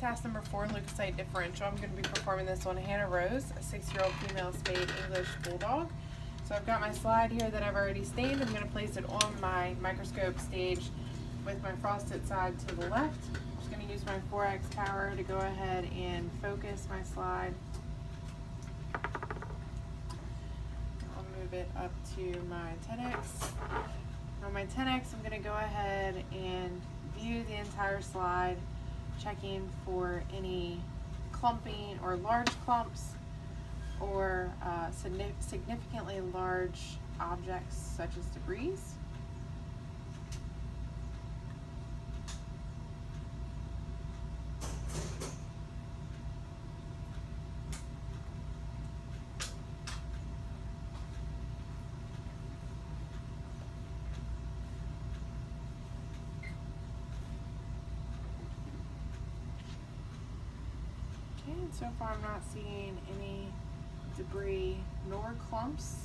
task number 4, leukocyte differential. I'm going to be performing this on Hannah Rose, a 6-year-old female spayed English bulldog. So I've got my slide here that I've already stained. I'm going to place it on my microscope stage with my frosted side to the left. I'm just going to use my 4x power to go ahead and focus my slide. I'll move it up to my 10x. On my 10x, I'm going to go ahead and view the entire slide, checking for any clumping or large clumps or significantly large objects such as debris. And so far I'm not seeing any debris nor clumps.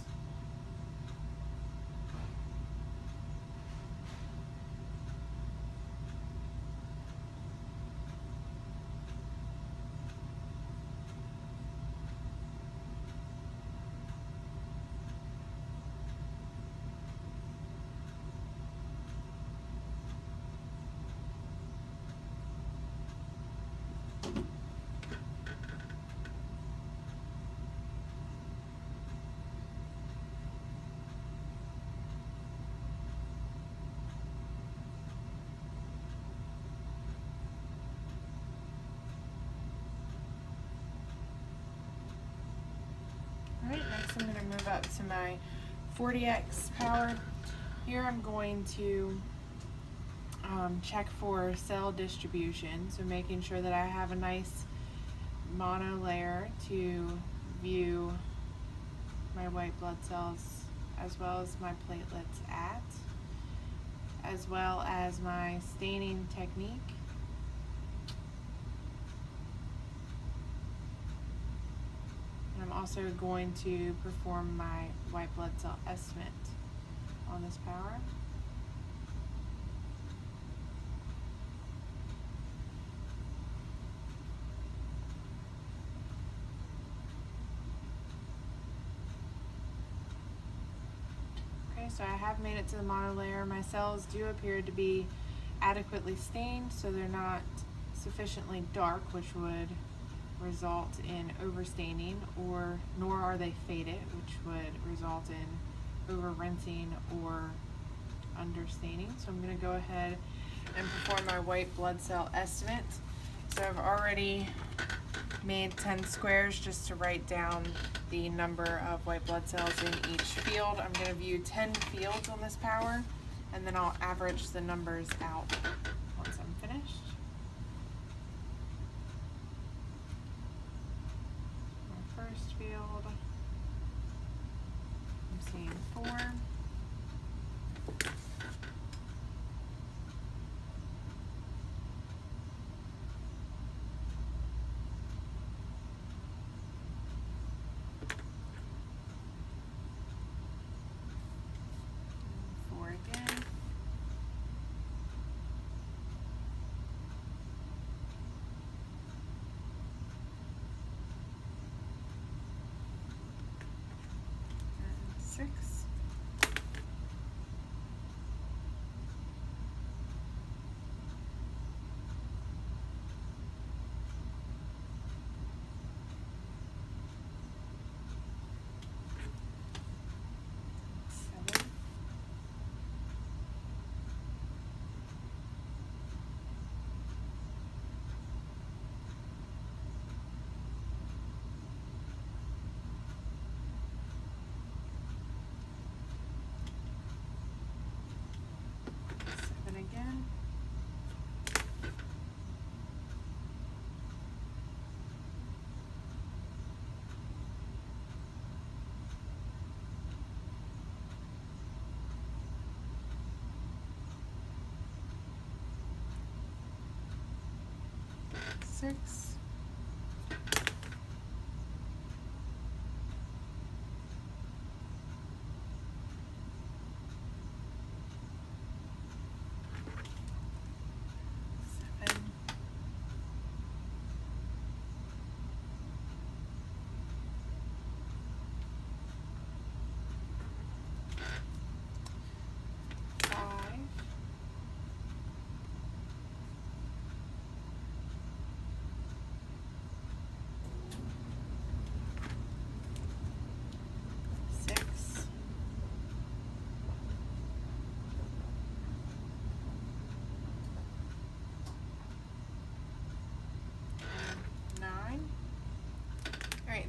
Alright, next I'm going to move up to my 40x power. Here I'm going to check for cell distribution, so making sure that I have a nice mono layer to view my white blood cells as well as my platelets at, as well as my staining technique. I'm also going to perform my white blood cell estimate on this power. Okay, so I have made it to the monolayer. My cells do appear to be adequately stained, so they're not sufficiently dark, which would result in overstaining, nor are they faded, which would result in over rinsing or understaining. So I'm going to go ahead and perform my white blood cell estimate. So I've already made 10 squares just to write down the number of white blood cells in each field. I'm going to view 10 fields on this power, and then I'll average the numbers out once I'm finished. First field, I'm seeing 4. Again. And 6. Again. Six.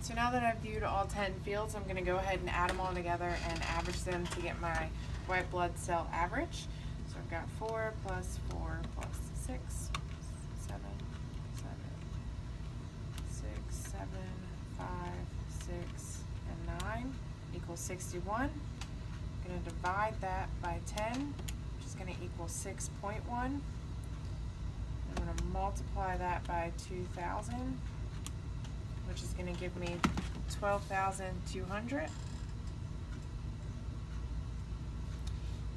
So now that I've viewed all 10 fields, I'm going to go ahead and add them all together and average them to get my white blood cell average. So I've got 4 plus 4 plus 6, 7, 6, 7, 5, 6, and 9 equals 61. I'm going to divide that by 10, which is going to equal 6.1. I'm going to multiply that by 2,000, which is going to give me 12,200.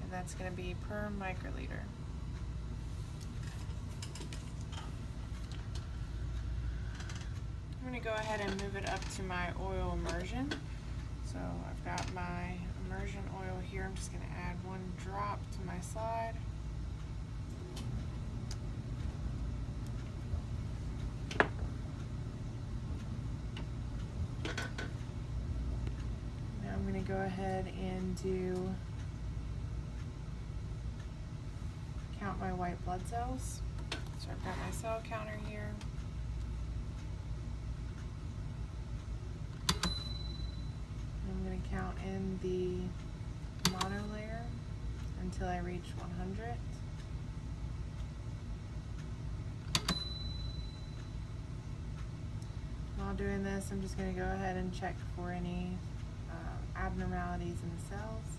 And that's going to be per microliter. I'm going to go ahead and move it up to my oil immersion. So I've got my immersion oil here. I'm just going to add 1 drop to my slide. Now I'm going to go ahead and count my white blood cells. So I've got my cell counter here. I'm going to count in the monolayer until I reach 100. While doing this, I'm just going to go ahead and check for any abnormalities in the cells.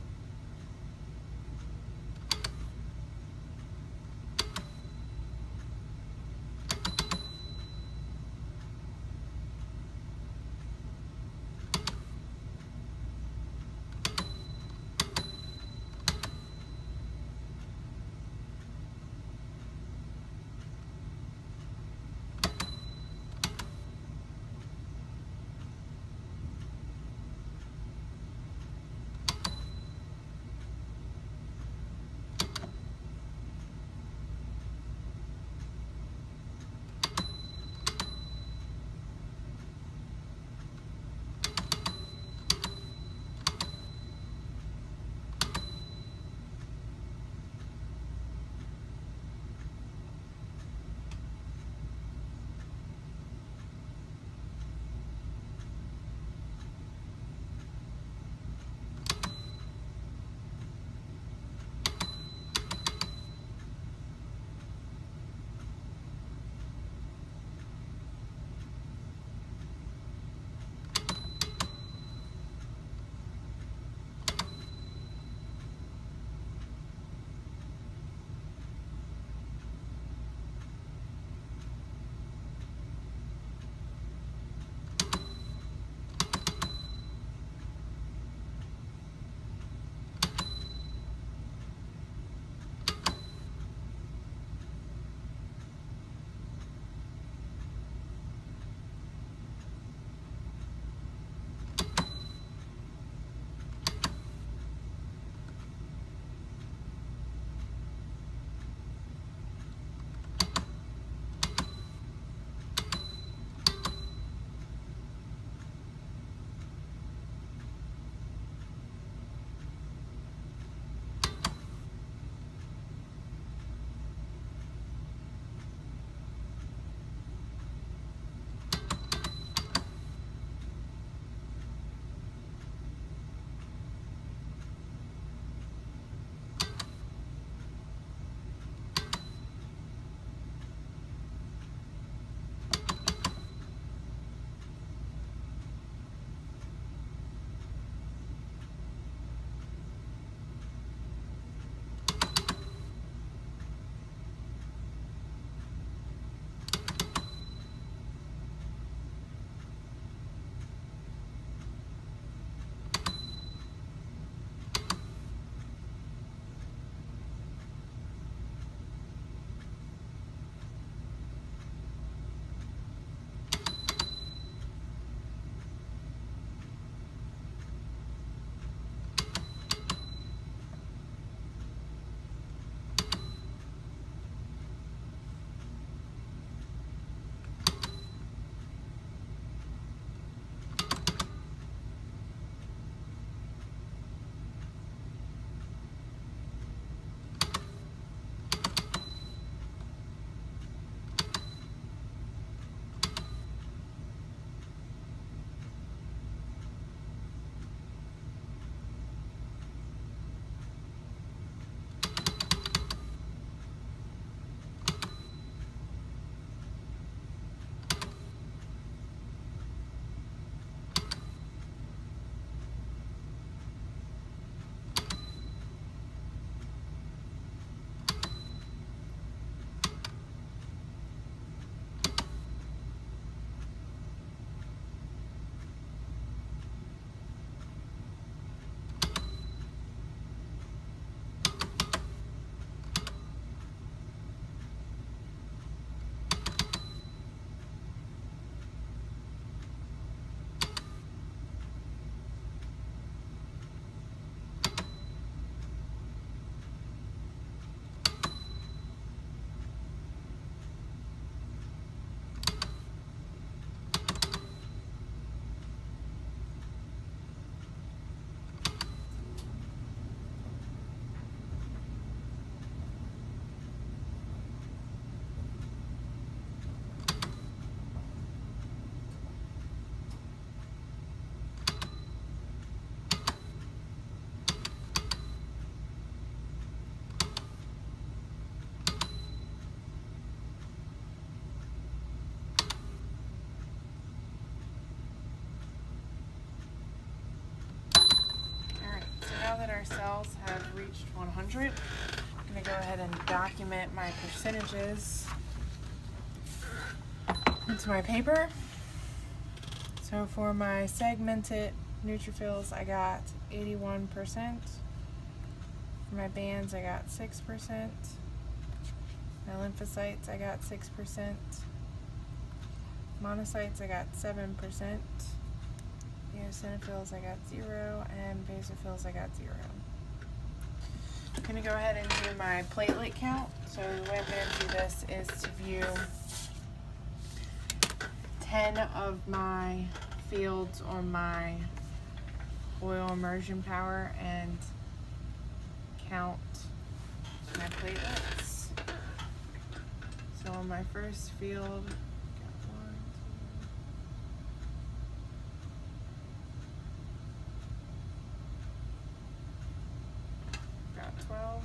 our cells have reached 100. I'm going to go ahead and document my percentages into my paper. So for my segmented neutrophils, I got 81%. For my bands, I got 6%. My lymphocytes, I got 6%. Monocytes, I got 7%. Eosinophils, I got 0. And basophils, I got 0. I'm going to go ahead and do my platelet count. So the way I'm going to do this is to view 10 of my fields on my oil immersion power and count my platelets. So on my first field, got 12.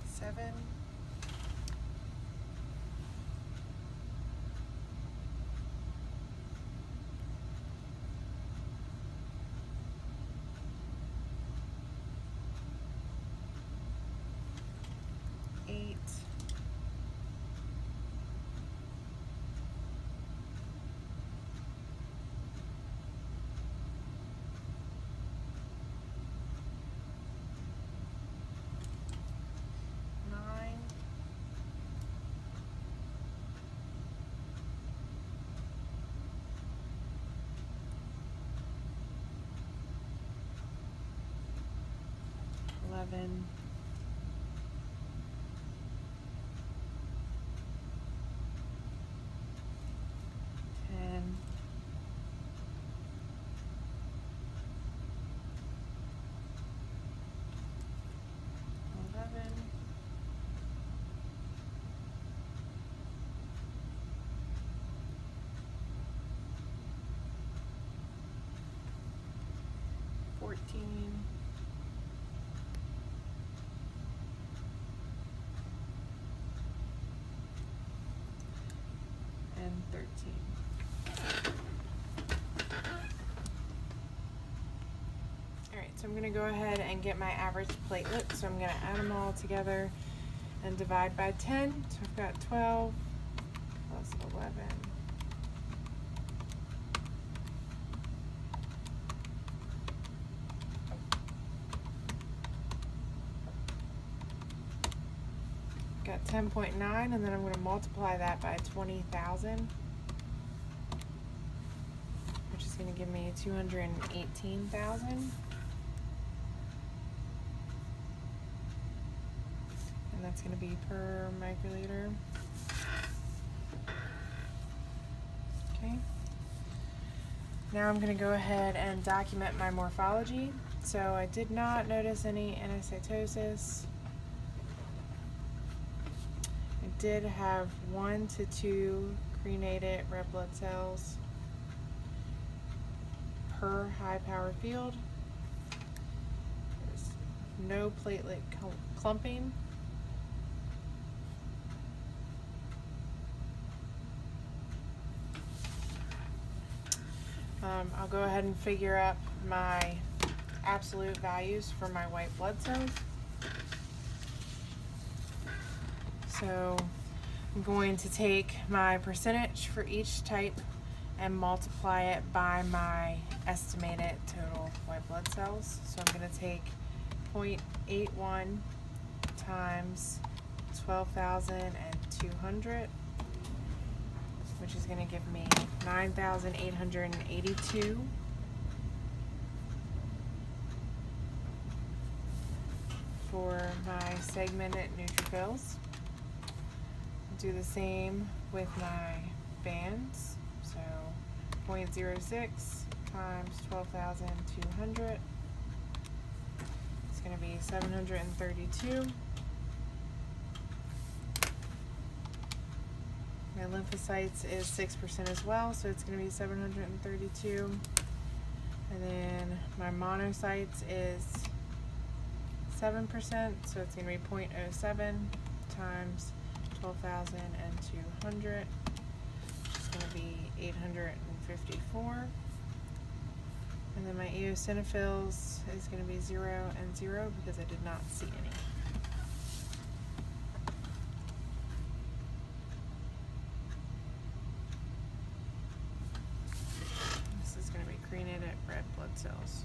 Seven, 8, 9, 11, 10, 11, 14, and 13. Alright, so I'm going to go ahead and get my average platelets. So I'm going to add them all together and divide by 10. So I've got 12 plus 11. Got 10.9, and then I'm going to multiply that by 20,000, which is going to give me 218,000. And that's going to be per microliter. Okay. Now I'm going to go ahead and document my morphology. So I did not notice any anisitosis. Did have 1 to 2 crenated red blood cells per high power field. There's no platelet clumping. I'll go ahead and figure up my absolute values for my white blood cells. So I'm going to take my percentage for each type and multiply it by my estimated total white blood cells. So I'm going to take 0.81 times 12,200, which is going to give me 9,882. For my segmented neutrophils. Do the same with my bands. So 0.06 times 12,200. It's going to be 732. My lymphocytes is 6% as well, so it's going to be 732. And then my monocytes is 7%, so it's going to be 0.07 times 12,200, which is going to be 854. And then my eosinophils is going to be 0 and 0 because I did not see any. This is going to be created red blood cells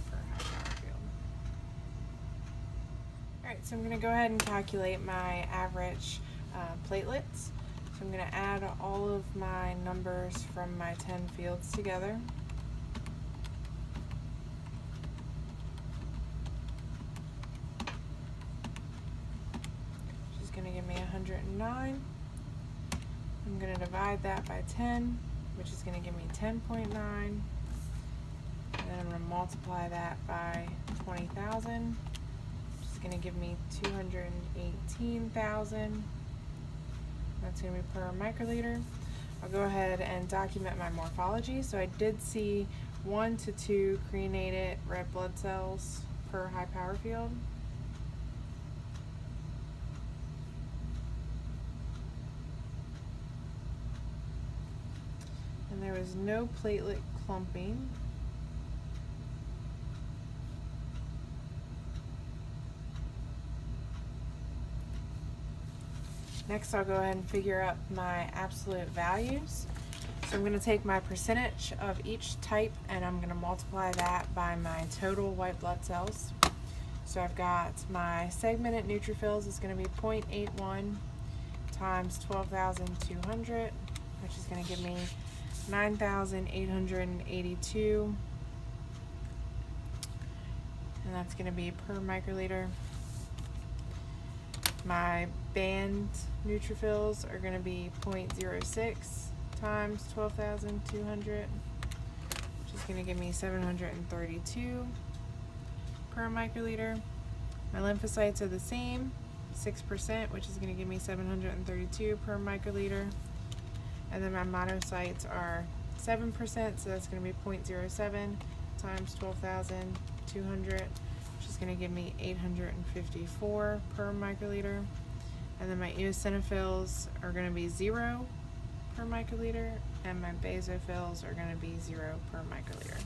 for high power field. Alright, so I'm going to go ahead and calculate my average platelets. So I'm going to add all of my numbers from my 10 fields together. Which is going to give me 109. I'm going to divide that by 10, which is going to give me 10.9. And then I'm going to multiply that by 20,000. Going to give me 218,000. That's going to be per microliter. I'll go ahead and document my morphology. So I did see 1 to 2 created red blood cells per high power field. And there was no platelet clumping. Next, I'll go ahead and figure out my absolute values. So I'm going to take my percentage of each type and I'm going to multiply that by my total white blood cells. So I've got my segmented neutrophils is going to be 0.81 times 12,200, which is going to give me 9,882. And that's going to be per microliter. My band neutrophils are going to be 0.06 times 12,200, which is going to give me 732 per microliter. My lymphocytes are the same, 6%, which is going to give me 732 per microliter. And then my monocytes are 7%, so that's going to be 0.07 times 12,200. Which is going to give me 854 per microliter. And then my eosinophils are going to be 0 per microliter, and my basophils are going to be 0 per microliter.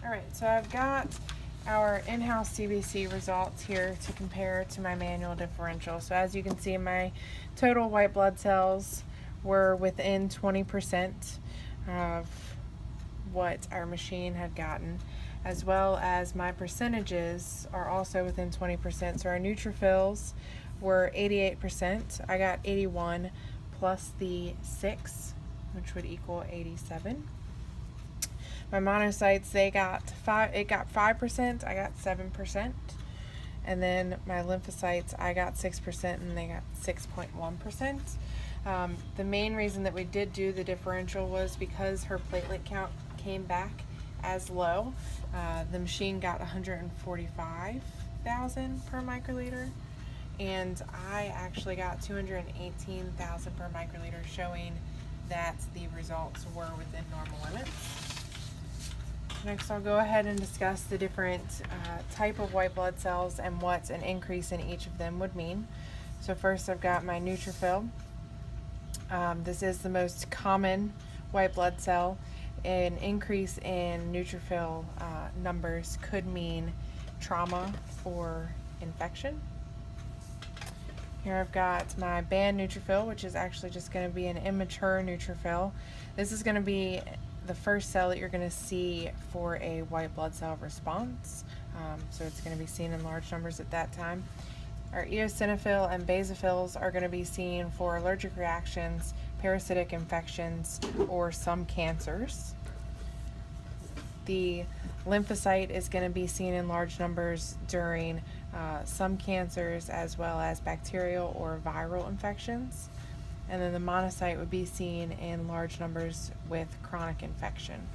Alright, so I've got our in-house CBC results here to compare to my manual differential. So as you can see, my total white blood cells were within 20% of what our machine had gotten, as well as my percentages are also within 20%. So our neutrophils were 88%. I got 81 plus the 6, which would equal 87. My monocytes, it got 5%, I got 7. And then my lymphocytes, I got 6% and they got 6.1%. The main reason that we did do the differential was because her platelet count came back as low. The machine got 145,000 per microliter, and I actually got 218,000 per microliter, showing that the results were within normal limits. Next, I'll go ahead and discuss the different type of white blood cells and what an increase in each of them would mean. So first, I've got my neutrophil. This is the most common white blood cell. An increase in neutrophil numbers could mean trauma or infection. Here I've got my band neutrophil, which is actually just going to be an immature neutrophil. This is going to be the first cell that you're going to see for a white blood cell response. So it's going to be seen in large numbers at that time. Our eosinophil and basophils are going to be seen for allergic reactions, parasitic infections, or some cancers. The lymphocyte is going to be seen in large numbers during some cancers as well as bacterial or viral infections. And then the monocyte would be seen in large numbers with chronic infection.